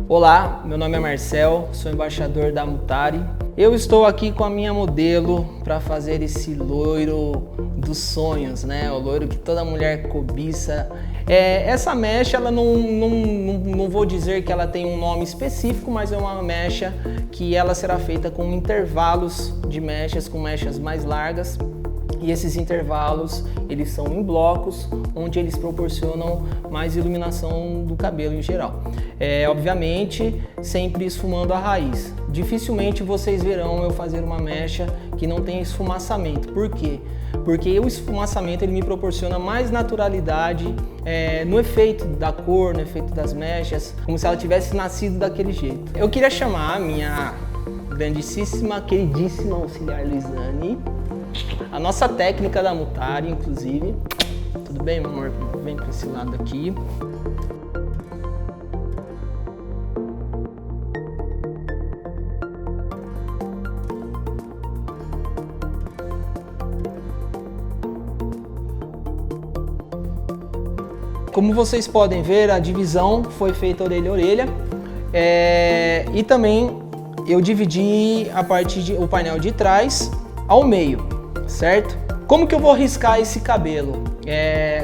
Olá, meu nome é Marcel, sou embaixador da Mutari. Eu estou aqui com a minha modelo para fazer esse loiro dos sonhos, né? O loiro que toda mulher cobiça. Essa mecha, ela não vou dizer que ela tem um nome específico, mas é uma mecha que ela será feita com intervalos de mechas, com mechas mais largas. E esses intervalos, eles são em blocos, onde eles proporcionam mais iluminação do cabelo em geral. Obviamente, sempre esfumando a raiz. Dificilmente vocês verão eu fazer uma mecha que não tem esfumaçamento. Por quê? Porque o esfumaçamento ele me proporciona mais naturalidade no efeito da cor, no efeito das mechas, como se ela tivesse nascido daquele jeito. Eu queria chamar a minha grandíssima, queridíssima auxiliar Luizane, a nossa técnica da Mutari, inclusive. Tudo bem, meu amor? Vem para esse lado aqui. Como vocês podem ver, a divisão foi feita orelha a orelha. E também eu dividi o painel de trás ao meio, certo? Como que eu vou riscar esse cabelo?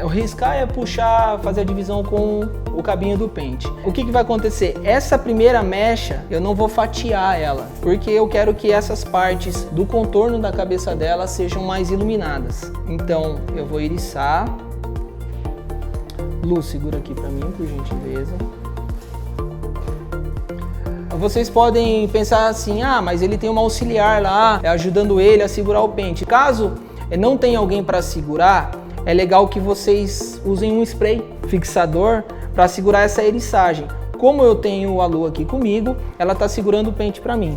O riscar é puxar, fazer a divisão com o cabinho do pente. O que vai acontecer? Essa primeira mecha, eu não vou fatiar ela, porque eu quero que essas partes do contorno da cabeça dela sejam mais iluminadas. Então, eu vou eriçar. Lu, segura aqui pra mim, por gentileza. Vocês podem pensar assim, mas ele tem uma auxiliar lá, ajudando ele a segurar o pente. Caso não tenha alguém para segurar, é legal que vocês usem um spray fixador para segurar essa eriçagem. Como eu tenho a Lu aqui comigo, ela está segurando o pente para mim.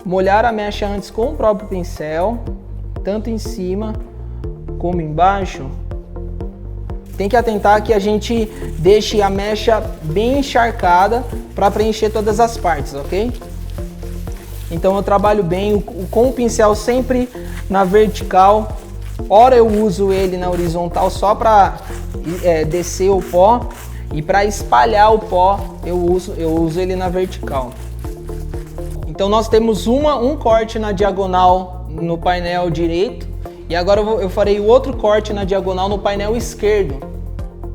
Molhar a mecha antes com o próprio pincel, tanto em cima como embaixo. Tem que atentar que a gente deixe a mecha bem encharcada para preencher todas as partes, ok? Então eu trabalho bem com o pincel sempre na vertical. Ora eu uso ele na horizontal só para descer o pó, e para espalhar o pó eu uso ele na vertical. Então nós temos um corte na diagonal no painel direito. E agora eu farei o outro corte na diagonal no painel esquerdo,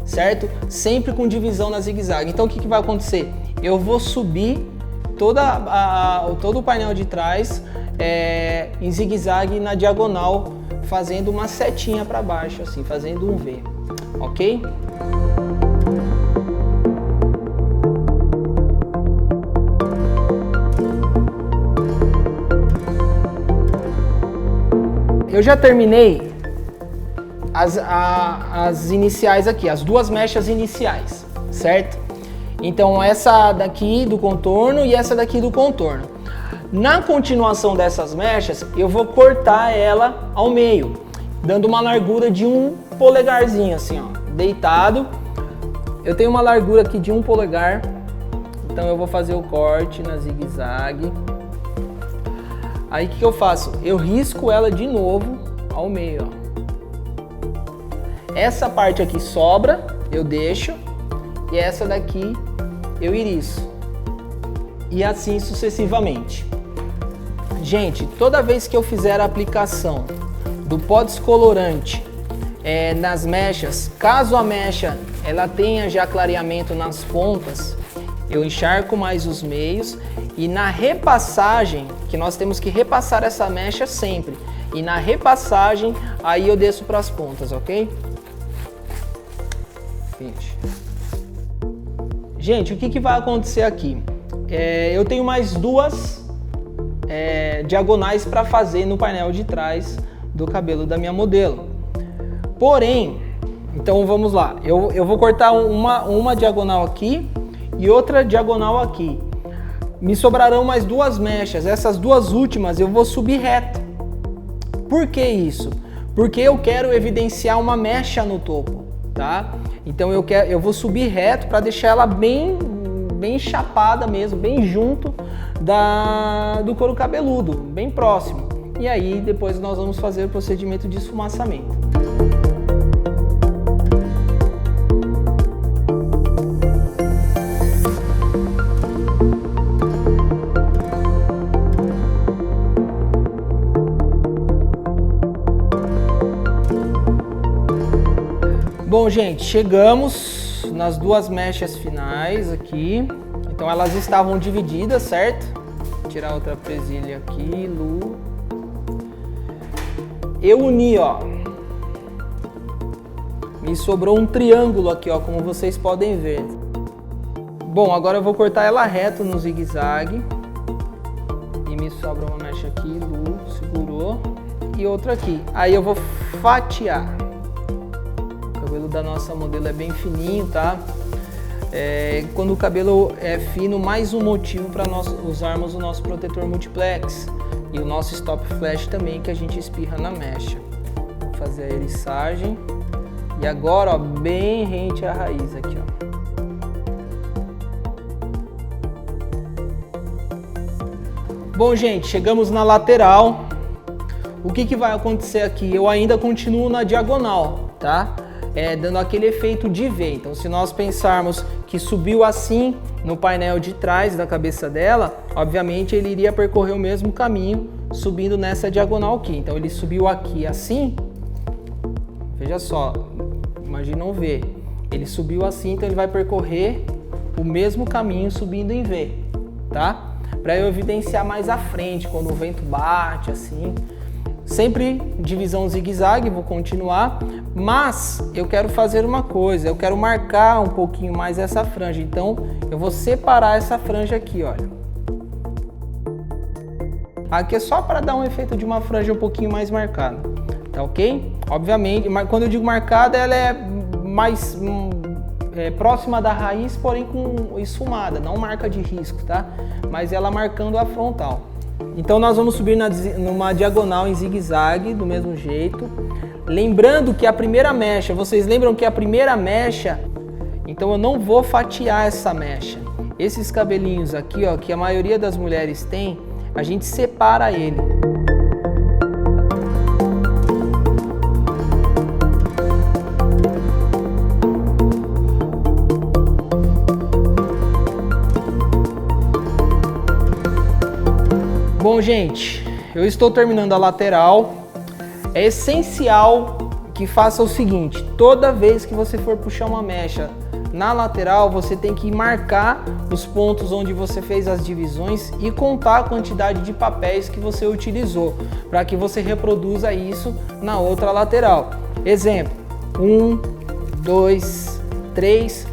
certo? Sempre com divisão na zigue-zague. Então o que vai acontecer? Eu vou subir todo o painel de trás em zigue-zague na diagonal, fazendo uma setinha para baixo, assim, fazendo um V, ok? Eu já terminei as iniciais aqui, as duas mechas iniciais, certo? Então essa daqui do contorno e essa daqui do contorno. Na continuação dessas mechas, eu vou cortar ela ao meio, dando uma largura de 1 polegarzinho, assim, ó, deitado. Eu tenho uma largura aqui de 1 polegar, então eu vou fazer o corte na zigue-zague. Aí o que eu faço? Eu risco ela de novo ao meio, ó. Essa parte aqui sobra, eu deixo, e essa daqui eu iriço. E assim sucessivamente. Gente, toda vez que eu fizer a aplicação do pó descolorante nas mechas, caso a mecha ela tenha já clareamento nas pontas, eu encharco mais os meios, e na repassagem, que nós temos que repassar essa mecha sempre, e na repassagem aí eu desço para as pontas, ok? Gente, o que vai acontecer aqui? Eu tenho mais duas diagonais para fazer no painel de trás do cabelo da minha modelo. Porém, então vamos lá, eu vou cortar uma diagonal aqui e outra diagonal aqui. Me sobrarão mais duas mechas. Essas duas últimas eu vou subir reto. Por que isso? Porque eu quero evidenciar uma mecha no topo, tá? Então eu vou subir reto para deixar ela bem chapada mesmo, bem junto do couro cabeludo, bem próximo. E aí depois nós vamos fazer o procedimento de esfumaçamento. Bom, gente, chegamos nas duas mechas finais aqui. Então elas estavam divididas, certo? Vou tirar outra presilha aqui, Lu. Eu uni, ó. Me sobrou um triângulo aqui, ó, como vocês podem ver. Bom, agora eu vou cortar ela reto no zigue-zague. E me sobra uma mecha aqui, Lu, segurou. E outra aqui. Aí eu vou fatiar. O cabelo da nossa modelo é bem fininho, tá? Quando o cabelo é fino, mais um motivo para nós usarmos o nosso protetor multiplex. E o nosso stop flash também, que a gente espirra na mecha. Vou fazer a eriçagem. E agora, ó, bem rente à raiz aqui, ó. Bom, gente, chegamos na lateral. O que vai acontecer aqui? Eu ainda continuo na diagonal, tá? Dando aquele efeito de V. Então, se nós pensarmos que subiu assim no painel de trás da cabeça dela, obviamente ele iria percorrer o mesmo caminho subindo nessa diagonal aqui. Então, ele subiu aqui assim. Veja só, imagina um V. Ele subiu assim, então ele vai percorrer o mesmo caminho subindo em V, tá? Para eu evidenciar mais à frente, quando o vento bate, assim. Sempre divisão zigue-zague, vou continuar, mas eu quero fazer uma coisa, eu quero marcar um pouquinho mais essa franja, então eu vou separar essa franja aqui, olha. Aqui é só para dar um efeito de uma franja um pouquinho mais marcada, tá ok? Obviamente, quando eu digo marcada, ela é mais próxima da raiz, porém com esfumada, não marca de risco, tá? Mas ela marcando a frontal. Então nós vamos subir numa diagonal em zigue-zague, do mesmo jeito. Lembrando que a primeira mecha, vocês lembram que a primeira mecha, então eu não vou fatiar essa mecha. Esses cabelinhos aqui, ó, que a maioria das mulheres tem, a gente separa ele. Bom, gente, eu estou terminando a lateral. É essencial que faça o seguinte: toda vez que você for puxar uma mecha na lateral, você tem que marcar os pontos onde você fez as divisões e contar a quantidade de papéis que você utilizou, para que você reproduza isso na outra lateral. Exemplo: 1, 2, 3,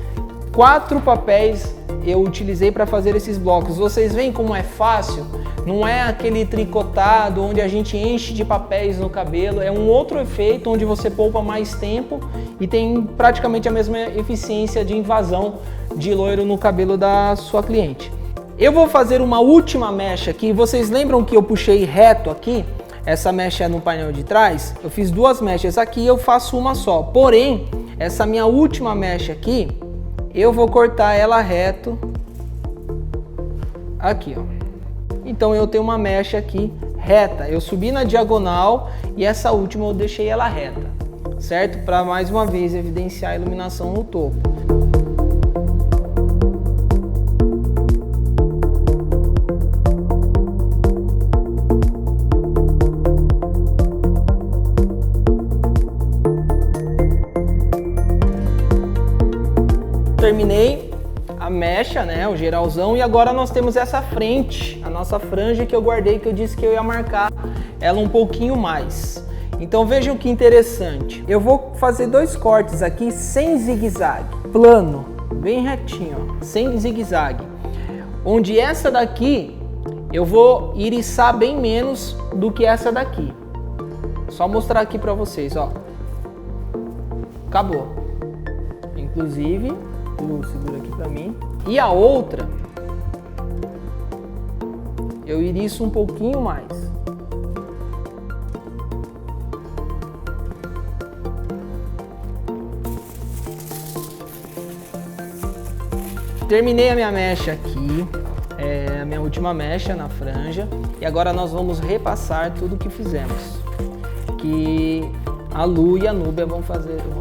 4 papéis eu utilizei para fazer esses blocos. Vocês veem como é fácil? Não é aquele tricotado onde a gente enche de papéis no cabelo, é um outro efeito onde você poupa mais tempo e tem praticamente a mesma eficiência de invasão de loiro no cabelo da sua cliente. Eu vou fazer uma última mecha aqui. Vocês lembram que eu puxei reto aqui? Essa mecha no painel de trás? Eu fiz duas mechas aqui, eu faço uma só. Porém, essa minha última mecha aqui, eu vou cortar ela reto aqui, ó. Então eu tenho uma mecha aqui reta, eu subi na diagonal e essa última eu deixei ela reta, certo? Para mais uma vez evidenciar a iluminação no topo. Terminei a mecha, né, o geralzão, e agora nós temos essa frente, a nossa franja que eu guardei, que eu disse que eu ia marcar ela um pouquinho mais. Então vejam que interessante, eu vou fazer dois cortes aqui sem zigue-zague, plano, bem retinho, ó, sem zigue-zague, onde essa daqui eu vou iriçar bem menos do que essa daqui. Só mostrar aqui para vocês, ó, acabou. Inclusive, segura aqui pra mim. E a outra, eu iriço um pouquinho mais. Terminei a minha mecha aqui, a minha última mecha na franja. E agora nós vamos repassar tudo que fizemos. Que a Lu e a Núbia vão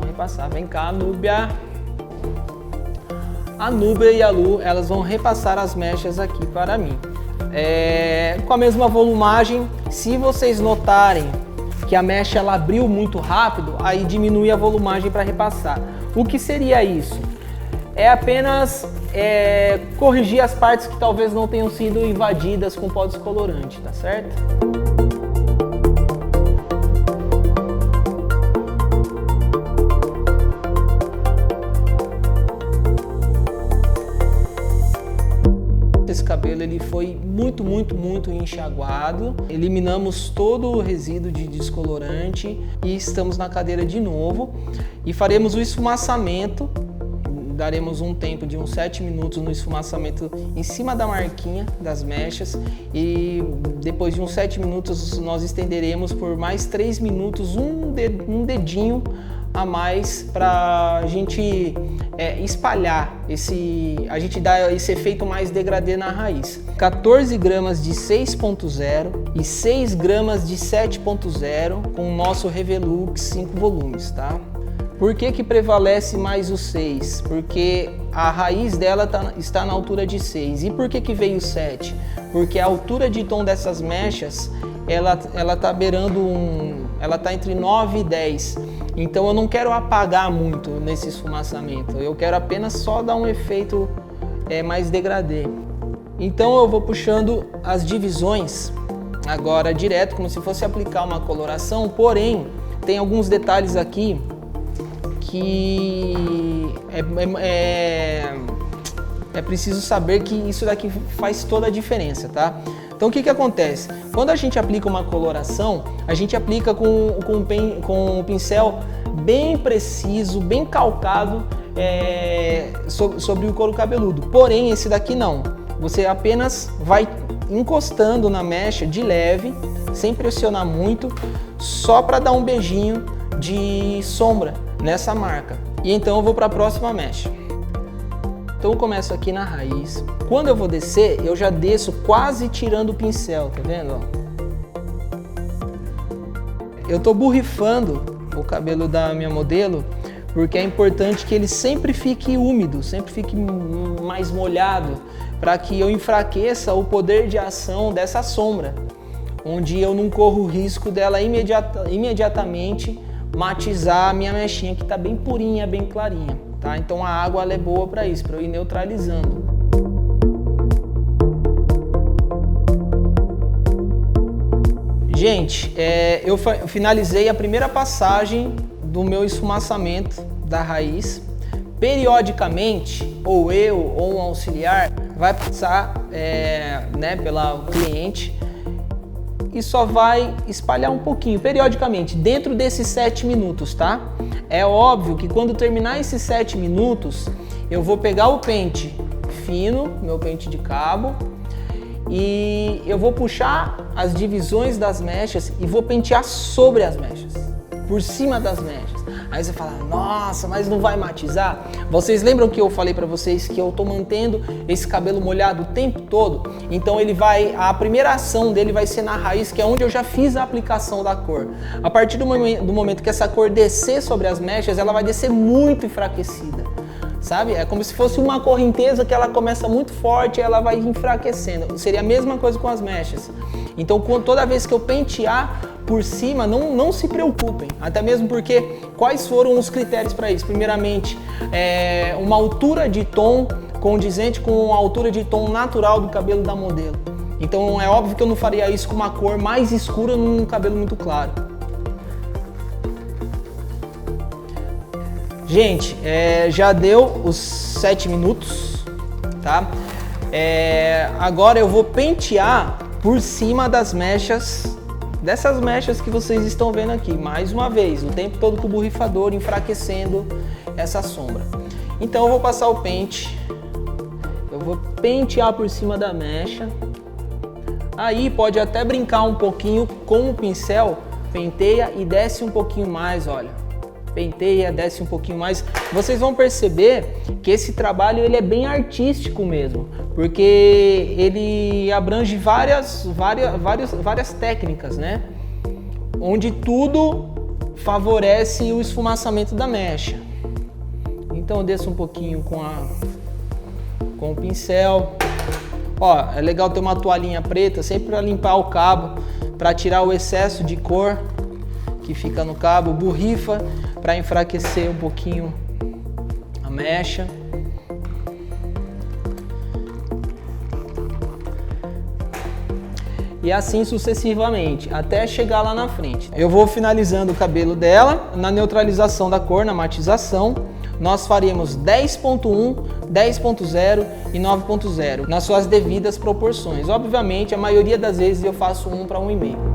repassar. Vem cá, Núbia. A Núbia e a Lu, elas vão repassar as mechas aqui para mim. Com a mesma volumagem, se vocês notarem que a mecha ela abriu muito rápido, aí diminui a volumagem para repassar. O que seria isso? É apenas corrigir as partes que talvez não tenham sido invadidas com pó descolorante, tá certo? Esse cabelo ele foi muito enxaguado, eliminamos todo o resíduo de descolorante e estamos na cadeira de novo e faremos o esfumaçamento. Daremos um tempo de uns 7 minutos no esfumaçamento em cima da marquinha das mechas e depois de uns 7 minutos nós estenderemos por mais 3 minutos um dedinho a mais para a gente espalhar a gente dá esse efeito mais degradê na raiz. 14 gramas de 6.0 e 6 gramas de 7.0 com o nosso Revelux 5 volumes, tá? Por que prevalece mais o 6? Porque a raiz dela está na altura de 6. E por que veio 7? Porque a altura de tom dessas mechas, ela tá beirando ela tá entre 9 e 10. Então eu não quero apagar muito nesse esfumaçamento. Eu quero apenas só dar um efeito mais degradê. Então eu vou puxando as divisões agora direto, como se fosse aplicar uma coloração. Porém, tem alguns detalhes aqui que é preciso saber que isso daqui faz toda a diferença, tá? Então o que acontece? Quando a gente aplica uma coloração, a gente aplica com um pincel bem preciso, bem calcado sobre o couro cabeludo. Porém, esse daqui não. Você apenas vai encostando na mecha de leve, sem pressionar muito, só para dar um beijinho de sombra nessa marca. E então eu vou para a próxima mecha. Então eu começo aqui na raiz. Quando eu vou descer, eu já desço quase tirando o pincel, tá vendo? Eu tô borrifando o cabelo da minha modelo porque é importante que ele sempre fique úmido, sempre fique mais molhado, para que eu enfraqueça o poder de ação dessa sombra, onde eu não corro o risco dela imediatamente matizar a minha mechinha, que está bem purinha, bem clarinha, tá? Então a água ela é boa para isso, para eu ir neutralizando. Gente, eu finalizei a primeira passagem do meu esfumaçamento da raiz. Periodicamente, ou eu ou um auxiliar vai passar pela cliente e só vai espalhar um pouquinho, periodicamente, dentro desses 7 minutos, tá? É óbvio que quando terminar esses 7 minutos, eu vou pegar o pente fino, meu pente de cabo, e eu vou puxar as divisões das mechas e vou pentear sobre as mechas, por cima das mechas. Aí você fala, nossa, mas não vai matizar? Vocês lembram que eu falei pra vocês que eu tô mantendo esse cabelo molhado o tempo todo? Então a primeira ação dele vai ser na raiz, que é onde eu já fiz a aplicação da cor. A partir do momento que essa cor descer sobre as mechas, ela vai descer muito enfraquecida, sabe? É como se fosse uma correnteza que ela começa muito forte e ela vai enfraquecendo. Seria a mesma coisa com as mechas. Então toda vez que eu pentear por cima, não se preocupem, até mesmo porque quais foram os critérios para isso? Primeiramente, uma altura de tom condizente com a altura de tom natural do cabelo da modelo. Então é óbvio que eu não faria isso com uma cor mais escura num cabelo muito claro. Gente, já deu os 7 minutos, tá? Agora eu vou pentear por cima das mechas, dessas mechas que vocês estão vendo aqui, mais uma vez, o tempo todo com o borrifador enfraquecendo essa sombra. Então eu vou passar o pente, eu vou pentear por cima da mecha, aí pode até brincar um pouquinho com o pincel, penteia e desce um pouquinho mais, olha. Penteia, desce um pouquinho mais. Vocês vão perceber que esse trabalho ele é bem artístico mesmo, porque ele abrange várias técnicas, né? Onde tudo favorece o esfumaçamento da mecha. Então eu desço um pouquinho com o pincel. Ó, é legal ter uma toalhinha preta sempre para limpar o cabo, para tirar o excesso de cor. que fica no cabo, borrifa para enfraquecer um pouquinho a mecha. E assim sucessivamente, até chegar lá na frente. Eu vou finalizando o cabelo dela. Na neutralização da cor, na matização, nós faremos 10.1, 10.0 e 9.0 nas suas devidas proporções. Obviamente, a maioria das vezes eu faço 1 para 1,5.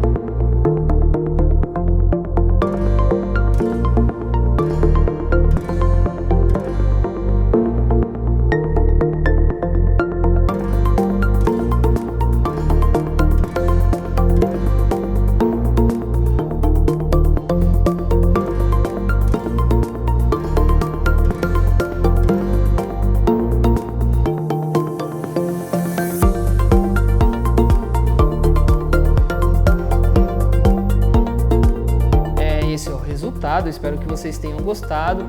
Espero que vocês tenham gostado.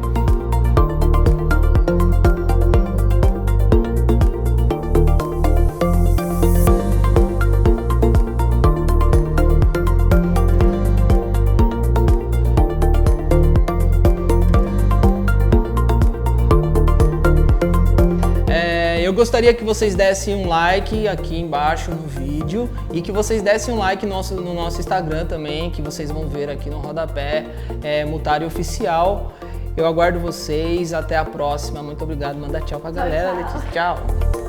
Eu gostaria que vocês dessem um like aqui embaixo no vídeo e que vocês dessem um like no nosso Instagram também, que vocês vão ver aqui no rodapé, Mutari Oficial. Eu aguardo vocês, até a próxima. Muito obrigado, manda tchau pra galera, Letícia. Tchau.